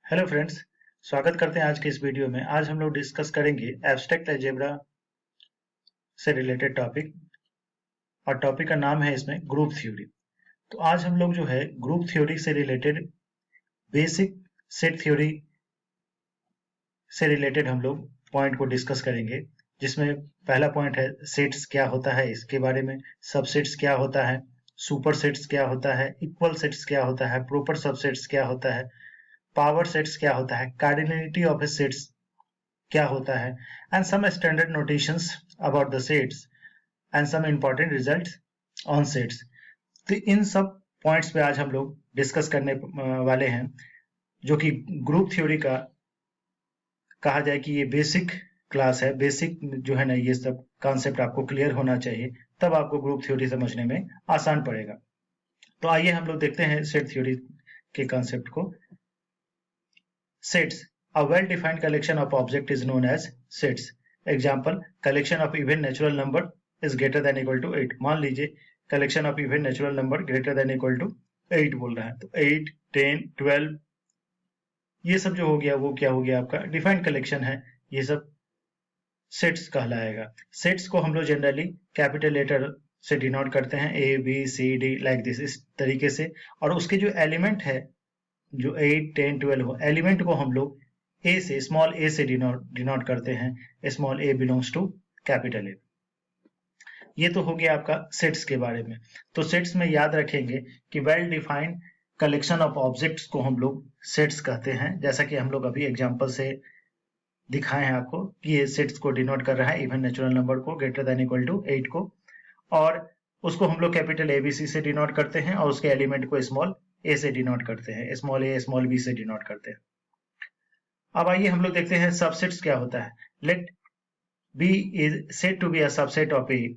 Hello friends, स्वागत करते हैं आज के इस वीडियो में। आज हम लोग डिस्कस करेंगे एब्स्ट्रैक्ट अलजेब्रा से रिलेटेड टॉपिक, और टॉपिक का नाम है इसमें ग्रुप थ्योरी। तो आज हम लोग जो है ग्रुप थ्योरी से रिलेटेड बेसिक सेट थ्योरी से रिलेटेड हम लोग पॉइंट को डिस्कस करेंगे, जिसमें पहला पॉइंट है सेट्स क्या होता है, इसके बारे में। सबसेट्स क्या होता है, सुपर सेट्स क्या होता है, इक्वल सेट्स क्या होता है, प्रॉपर सबसेट्स क्या होता है, पावर सेट्स क्या होता है, कार्डिनलिटी ऑफ ए सेट्स क्या होता है, and some standard notations about the sets and some important results on sets. तो इन सब पॉइंट्स पे आज हम लोग डिस्कस करने वाले हैं, जो कि ग्रुप थ्योरी का कहा जाए कि ये बेसिक क्लास है। बेसिक जो है ना, ये सब कॉन्सेप्ट आपको क्लियर होना चाहिए, तब आपको ग्रुप थ्योरी समझने में आसान पड़ेगा। तो आइए हम लोग देखते हैं सेट थ्योरी के कॉन्सेप्ट को। Sets. A well-defined collection of objects is known as sets. Example, collection of even natural number is greater than equal to 8. मान लीजिए collection of even natural number greater than equal to 8 बोल रहा है, तो 8, 10, 12 ये सब जो हो गया वो क्या हो गया, आपका डिफाइंड कलेक्शन है। ये सब सेट्स कहलाएगा। सेट्स को हम लोग जनरली कैपिटल लेटर से डिनोट करते हैं, A B C D like this, इस तरीके से। और उसके जो एलिमेंट है, जो 8, 10, 12 हो, एलिमेंट को हम लोग ए से, स्मॉल ए से डिनोट करते हैं। Small a belongs to capital A. ये तो हो गया आपका सेट्स के बारे में। तो सेट्स में याद रखेंगे कि well defined collection of objects को हम लोग सेट्स कहते हैं। जैसा कि हम लोग अभी एग्जांपल से दिखाए हैं आपको कि ये सेट्स को डिनोट कर रहा है इवन नेचुरल नंबर को, ग्रेटर देन इक्वल टू 8 को, और उसको हम लोग कैपिटल एबीसी से डिनोट करते हैं, और उसके एलिमेंट को स्मॉल ए से डिनोट करते हैं, स्मॉल ए स्मॉल बी से डिनोट करते हैं। अब आइए हम लोग देखते हैं सबसेट्स क्या होता है। Let B is said to be a subset of A,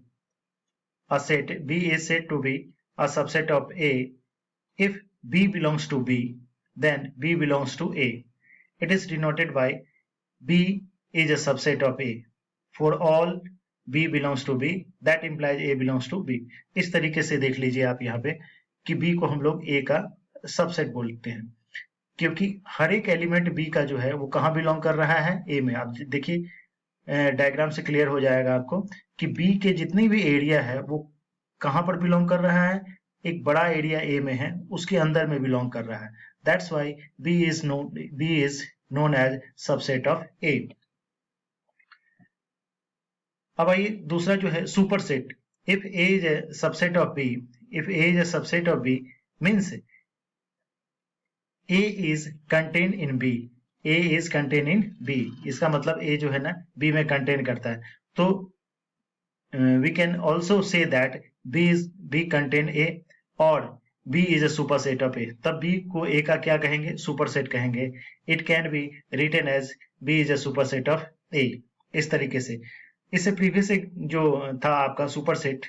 a set B is said to be a subset of A if B belongs to B, then B belongs to A. It is denoted by B is a subset of A. For all B belongs to B, that implies A belongs to B. इस तरीके से देख लीजिए आप यहाँ पे कि B को हम लोग A का सबसेट बोलते हैं, क्योंकि हर एक एलिमेंट B का जो है वो कहाँ बिलोंग कर रहा है, A में। आप देखिए डायग्राम से क्लियर हो जाएगा आपको कि बी के जितनी भी एरिया है वो कहां पर बिलोंग कर रहा है, एक बड़ा एरिया ए में है, उसके अंदर में बिलोंग कर रहा है। That's why B is known as subset of A. अब आइए दूसरा जो है super set. If A is a subset of B, if A is a subset of B means A is contain in B, A is contain in B. इसका मतलब ए जो है ना बी में कंटेन करता है। तो we can also say that B contain A और B is a super set of A. तब बी को ए का क्या कहेंगे, सुपर सेट कहेंगे। It can be written as B is a super set of A. इस तरीके से इससे प्रीवियस जो था आपका सुपर सेट,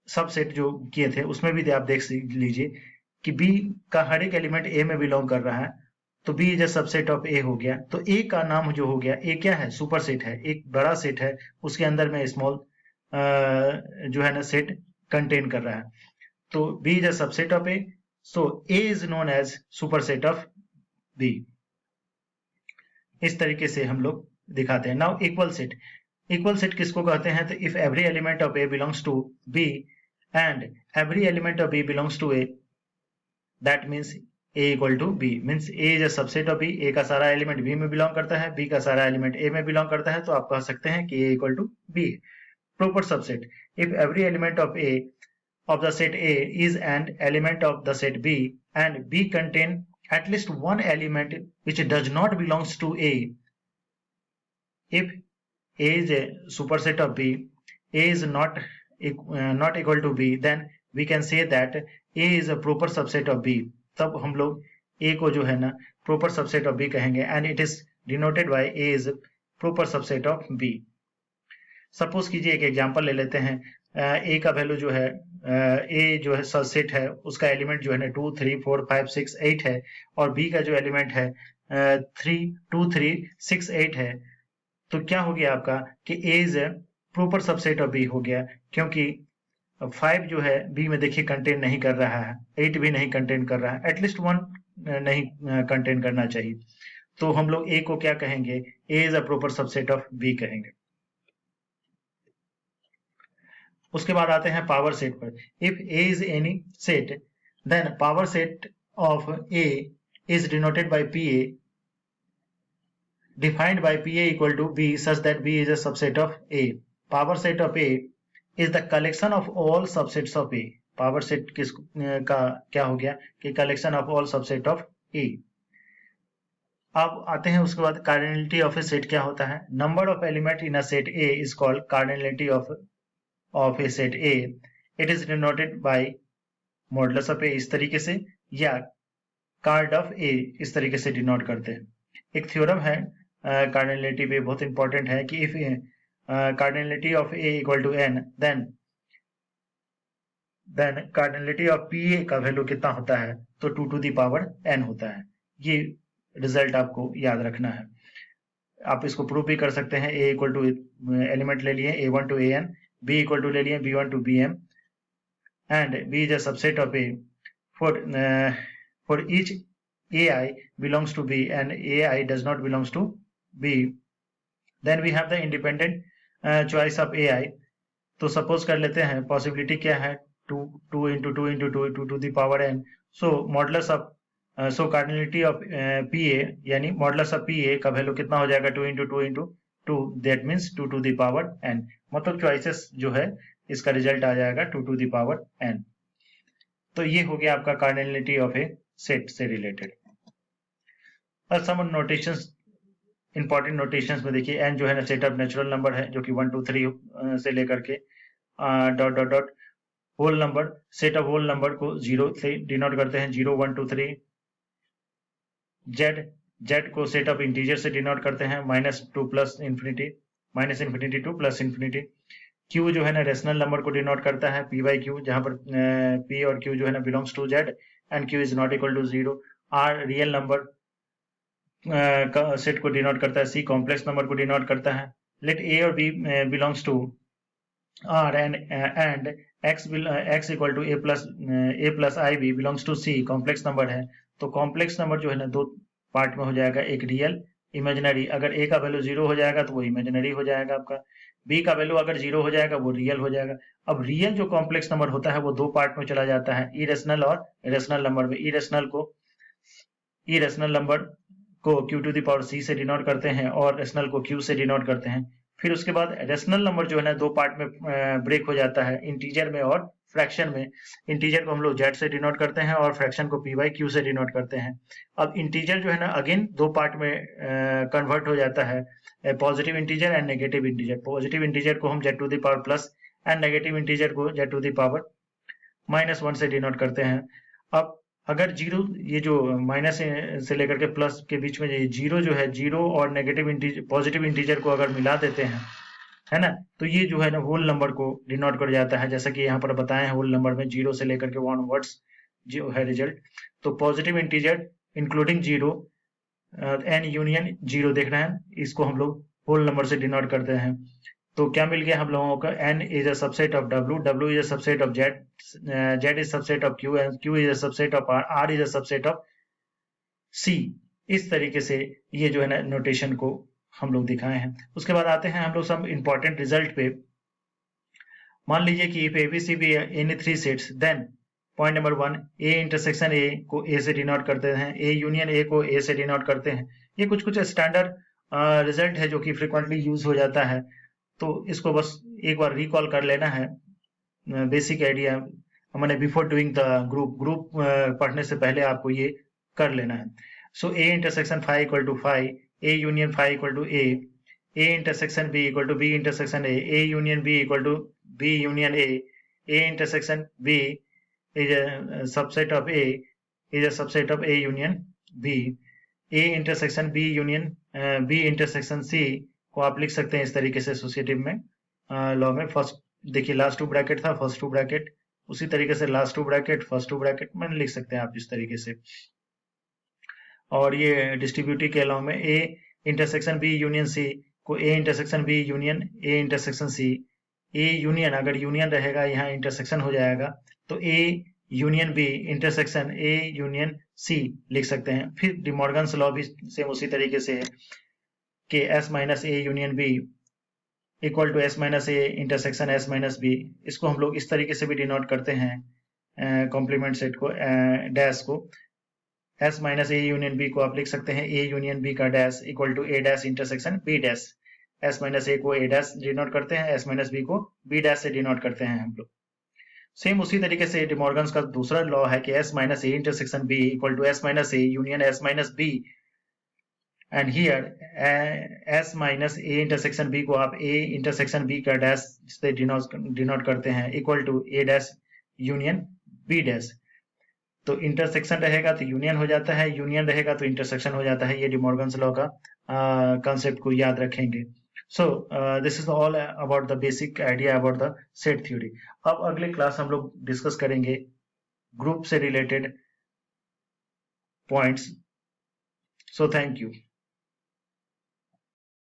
सब सेट जो किए थे, उसमें भी आप देख लीजिए कि बी का हर एक एलिमेंट ए में बिलोंग कर रहा है, तो B is a subset of A हो गया। तो ए का नाम जो हो गया, ए क्या है, सुपर सेट है, एक बड़ा सेट है, उसके अंदर में स्मॉल जो है ना सेट कंटेन कर रहा है। तो B is a subset of A, so A is known as super set of B. इस तरीके से हम लोग दिखाते हैं। Now equal set. Equal set किसको कहते हैं, तो if every element of A belongs to B and every element of B belongs to A, that means A equal to B. Means A is a subset of B, A का सारा element B में belong करता है, B का सारा element A में belong करता है, तो आप कह सकते हैं कि A equal to B। Proper subset. If every element of A of the set A is an element of the set B and B contain at least one element which does not belongs to A, if A is a superset of B, A is not equal to B, then we can say that A is a proper subset of B. तब हम लोग A को जो है ना proper subset of B कहेंगे, and it is denoted by A is proper subset of B. Suppose कीजिए एक एग्जांपल ले लेते हैं। A का वैल्यू जो है, A जो है सबसेट है, उसका एलिमेंट जो है ना 2, 3, 4, 5, 6, 8 है, और B का जो एलिमेंट है 3, 2, 3, 6, 8 है। तो क्या हो गया आपका कि A is proper subset of B हो गया, क्योंकि 5 जो है बी में देखिए कंटेन नहीं कर रहा है, 8 भी नहीं कंटेन कर रहा है, एटलीस्ट वन नहीं कंटेन करना चाहिए। तो हम लोग ए को क्या कहेंगे, A is a proper subset of B कहेंगे। उसके बाद आते हैं पावर सेट पर। If A is any set then power set of A is denoted by P A defined by PA equal to B such that B is a subset of A. Power set of A is the collection of all subsets of A. Power set किस का क्या हो गया कि collection of all subset of A. अब आते हैं उसके बाद cardinality of a set क्या होता है। Number of element in a set A is called cardinality of a set A. It is denoted by modulus of A इस तरीके से, या card of A इस तरीके से डिनोट करते हैं। एक थ्योरम है कार्डिनलिटी पे, बहुत इंपॉर्टेंट है कि if cardinality of A equal to n then cardinality of P A का वैल्यू कितना होता है, तो 2 टू द पावर n होता है। ये रिजल्ट आपको याद रखना है। आप इसको प्रूव भी कर सकते हैं। ए इक्वल टू एलिमेंट ले लिए a1 to an, b equal to ले लिए b1 to bm and b is a subset of a for each ai belongs to b and ai does not belongs to b, then we have the independent choice of ai। तो suppose कर लेते हैं possibility क्या है, 2 into 2 into 2 to the power n, so modulus of so cardinality of P ए यानी modulus of P A का value कितना हो जाएगा, 2 into 2 into 2, that means 2 to the power n। मतलब चॉइसेस जो है इसका रिजल्ट आ जाएगा 2 to the power n। तो ये हो गया आपका कार्डिनलिटी ऑफ ए सेट से रिलेटेड। और सम नोटेशंस, इंपॉर्टेंट नोटेशंस में देखिए, n जो है ना सेट ऑफ नेचुरल नंबर है जो कि 1 2 3 से लेकर के dot dot dot whole number, set of whole number को 0 से डिनोट करते हैं, 0 1 2 3। z को सेट ऑफ इंटीजर से डिनोट करते हैं, -2 plus infinity, -infinity two plus infinity. q जो है ना रेशनल नंबर को डिनोट करता है, p by q, जहां पर p और q जो है ना belongs to z and q is not equal to 0। r real number set को डिनोट करता है, c कॉम्प्लेक्स नंबर को डिनोट करता है। लेट a और b belongs to r and x equal to a plus ib belongs to c, complex number है। तो complex number जो है ना दो पार्ट में हो जाएगा, एक रियल इमेजिनरी। अगर a का वैल्यू 0 हो जाएगा तो वो इमेजिनरी हो जाएगा आपका, b का वैल्यू अगर 0 हो जाएगा वो रियल हो जाएगा। अब रियल जो कॉम्प्लेक्स नंबर होता है वो दो पार्ट में चला जाता है, इरेशनल और रेशनल नंबर में। इरेशनल नंबर को q to the power c से डिनोट करते हैं और रेशनल को q से डिनोट करते हैं। फिर उसके बाद रेशनल नंबर जो है ना दो पार्ट में ब्रेक हो जाता है, इंटीजर में और फ्रैक्शन में। इंटीजर को हम लोग z से डिनोट करते हैं और फ्रैक्शन को p by q से डिनोट करते हैं। अब इंटीजर जो है ना अगेन दो पार्ट में कन्वर्ट हो जाता है, positive integer and negative integer. Positive integer को हम z to the power plus and negative integer को z टू द पावर -1 से डिनोट करते हैं। अब अगर जीरो, ये जो माइनस से लेकर के प्लस के बीच में ये जीरो जो है, जीरो और नेगेटिव इंटीजर पॉजिटिव इंटीजर को अगर मिला देते हैं, है ना, तो ये जो है ना होल नंबर को डिनोट कर जाता है, जैसा कि यहाँ पर बताए हैं होल नंबर में 0 से लेकर के 1 वर्ड्स जो है रिजल्ट। तो positive integer including zero N union zero देख रहे हैं, इसको हम लोग होल नंबर से डिनोट करते हैं। तो क्या मिल गया हम लोगों का, n is a subset of w, w is a subset of z, z is subset of q and q is a subset of r, r is a subset of c। इस तरीके से ये जो है ना नोटेशन को हम लोग दिखाए हैं। उसके बाद आते हैं हम लोग सब इंपॉर्टेंट रिजल्ट पे। मान लीजिए कि if ABC be any 3 sets, then point number 1, a intersection a को a से डिनोट करते हैं, a यूनियन a को a से डिनोट करते हैं। ये कुछ स्टैंडर्ड रिजल्ट है जो कि फ्रिक्वेंटली यूज हो जाता है, तो इसको बस एक बार रिकॉल कर लेना है। बेसिक आइडिया मैंने बिफोर डूइंग द ग्रुप पढ़ने से पहले आपको ये कर लेना है। So a intersection 5 equal to 5, a union 5 equal to a intersection b equal to b intersection a union b equal to b union a intersection b is a subset of a is a subset of a union b, a intersection b union b intersection c को आप लिख सकते हैं इस तरीके से associative में law में। फर्स्ट देखिए लास्ट टू ब्रैकेट था, फर्स्ट टू ब्रैकेट, उसी तरीके से last to bracket first to bracket में लिख सकते हैं आप इस तरीके से। और ये डिस्ट्रीब्यूटिव के लॉ में a intersection b union c को a intersection b union a intersection c, a union अगर यूनियन रहेगा यहाँ इंटरसेक्शन हो जाएगा, तो a union B intersection A union C लिख सकते हैं। फिर डिमॉर्गन्स लॉ भी सेम उसी तरीके से है कि S minus A union B equal to S minus A intersection S minus B. इसको हम लोग इस तरीके से भी डिनोट करते हैं कॉम्प्लीमेंट सेट को, डैश को। S minus A union B को आप लिख सकते हैं ए यूनियन बी का dash equal to A dash intersection B dash. S minus A को ए डैश डिनोट करते हैं, एस माइनस बी को बी डैश से डिनोट करते हैं हम लोग। सेम उसी तरीके से डिमॉर्गन्स का दूसरा लॉ है कि S minus A intersection B equal to S minus A union S minus B. And here S minus A intersection B को आप ए इंटरसेक्शन बी का डैश से डिनोट करते हैं equal to A dash union B dash. तो intersection रहेगा तो union हो जाता है, यूनियन रहेगा तो इंटरसेक्शन हो जाता है। ये डिमॉर्गन्स लॉ का कंसेप्ट को याद रखेंगे। So this is all about the basic idea about the set theory. अब अगले क्लास हम लोग डिस्कस करेंगे ग्रुप से related points. So thank you.